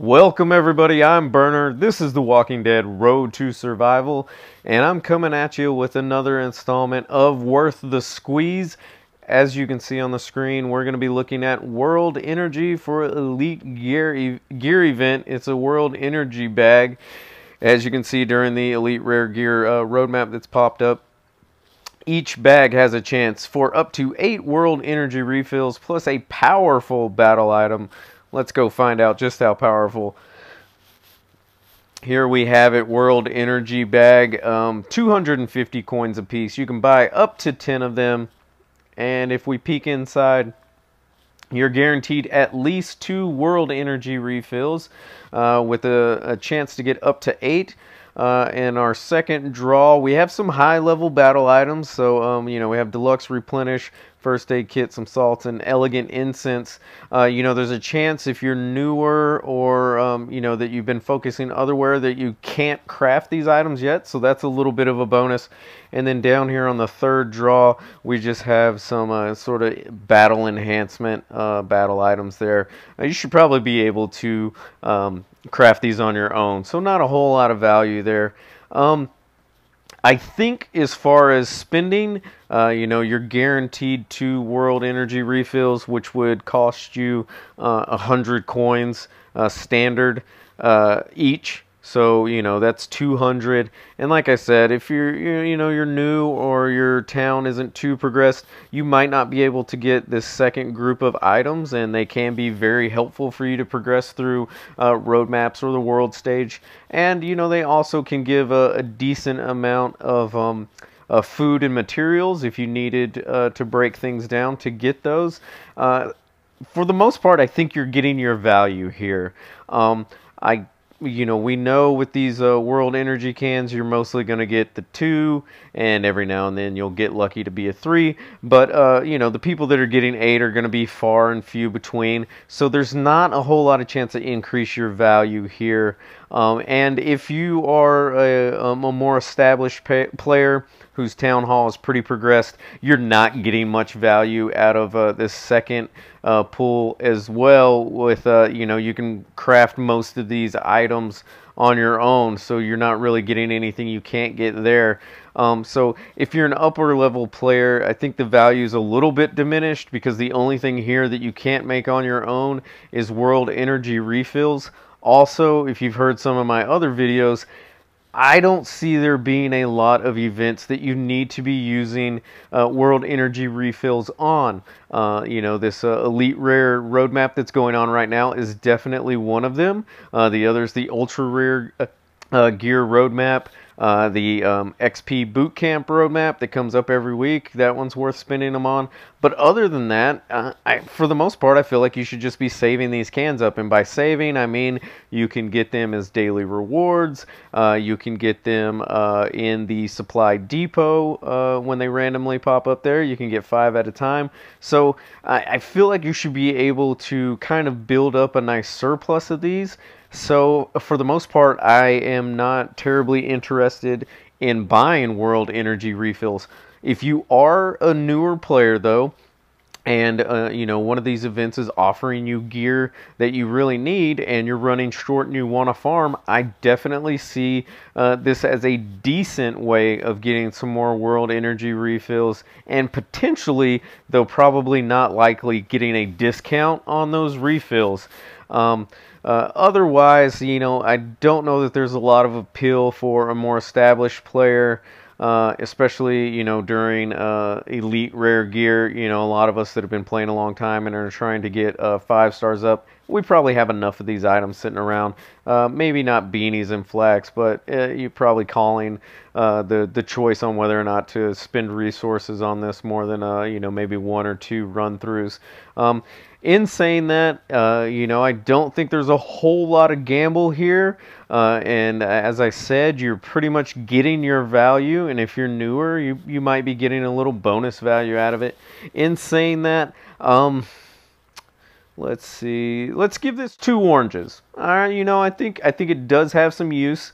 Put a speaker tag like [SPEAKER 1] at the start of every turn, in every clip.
[SPEAKER 1] Welcome everybody, I'm Burner. This is The Walking Dead Road to Survival, and I'm coming at you with another installment of Worth the Squeeze. As you can see on the screen, we're going to be looking at World Energy for Elite Gear event. It's a World Energy bag. As you can see during the Elite Rare Gear roadmap that's popped up, each bag has a chance for up to 8 World Energy refills plus a powerful battle item. Let's go find out just how powerful. Here we have it, World Energy bag, 250 coins a piece. You can buy up to 10 of them. And if we peek inside, you're guaranteed at least 2 World Energy refills with a chance to get up to 8. In our second draw, we have some high-level battle items. So, we have Deluxe Replenish, First Aid Kit, some salts, and Elegant Incense. There's a chance if you're newer or, that you've been focusing otherwhere that you can't craft these items yet. So that's a little bit of a bonus. And then down here on the third draw, we just have some sort of battle enhancement battle items there. You should probably be able to craft these on your own. So not a whole lot of value there. I think as far as spending, you're guaranteed 2 World Energy refills, which would cost you 100 coins standard each. So, that's 200. And like I said, if you're new or your town isn't too progressed, you might not be able to get this second group of items, and they can be very helpful for you to progress through roadmaps or the world stage. And, they also can give a decent amount of food and materials if you needed to break things down to get those. For the most part, I think you're getting your value here. We know with these World Energy cans, you're mostly going to get the 2, and every now and then you'll get lucky to be a 3. But, the people that are getting 8 are going to be far and few between. So there's not a whole lot of chance to increase your value here. And if you are a more established player whose town hall is pretty progressed, you're not getting much value out of this second pool as well. With you can craft most of these items on your own, so you're not really getting anything you can't get there. So if you're an upper level player, I think the value is a little bit diminished, because the only thing here that you can't make on your own is World Energy refills. Also, if you've heard some of my other videos, I don't see there being a lot of events that you need to be using World Energy refills on. This Elite Rare roadmap that's going on right now is definitely one of them. The other is the Ultra Rare Gear roadmap. The XP Bootcamp roadmap that comes up every week, that one's worth spending them on. But other than that, for the most part, I feel like you should just be saving these cans up. And by saving, I mean you can get them as daily rewards. You can get them in the supply depot when they randomly pop up there. You can get 5 at a time. So I feel like you should be able to kind of build up a nice surplus of these. So for the most part, I am not terribly interested in buying World Energy refills. If you are a newer player though, and one of these events is offering you gear that you really need, and you're running short and you want to farm, I definitely see this as a decent way of getting some more World Energy refills, and potentially, though probably not likely, getting a discount on those refills. Otherwise, I don't know that there's a lot of appeal for a more established player, especially, during Elite Rare Gear. A lot of us that have been playing a long time and are trying to get 5 stars up, we probably have enough of these items sitting around. Maybe not beanies and flax, but you're probably calling the choice on whether or not to spend resources on this more than maybe 1 or 2 run-throughs. In saying that, I don't think there's a whole lot of gamble here. And as I said, you're pretty much getting your value. And if you're newer, you might be getting a little bonus value out of it. In saying that, let's see. Let's give this 2 oranges. All right, I think it does have some use.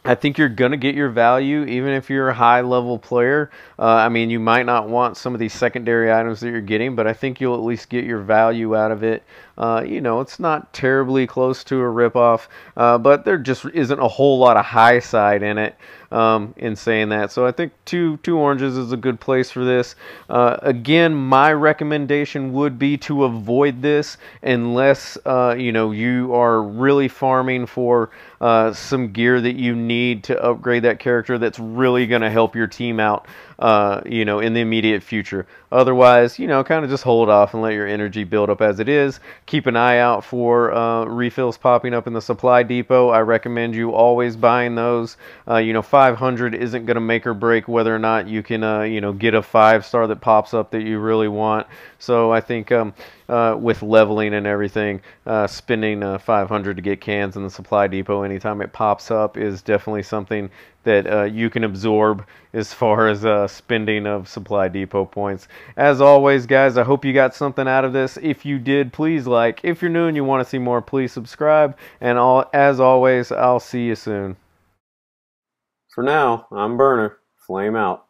[SPEAKER 1] I think you're going to get your value even if you're a high level player. I mean, you might not want some of these secondary items that you're getting, but I think you'll at least get your value out of it. You know, it's not terribly close to a ripoff, but there just isn't a whole lot of high side in it. In saying that, so I think two oranges is a good place for this. Again, my recommendation would be to avoid this unless you know, you are really farming for some gear that you need to upgrade that character that's really going to help your team out, you know, in the immediate future. Otherwise, you know, kind of just hold off and let your energy build up as it is. Keep an eye out for refills popping up in the supply depot. I recommend you always buying those. You know, 500 isn't going to make or break whether or not you can, you know, get a 5-star that pops up that you really want. So I think with leveling and everything, spending 500 to get cans in the supply depot anytime it pops up is definitely something that you can absorb as far as spending of supply depot points. As always, guys, I hope you got something out of this. If you did, please like. If you're new and you want to see more, please subscribe. And as always, I'll see you soon. For now, I'm Burner. Flame out.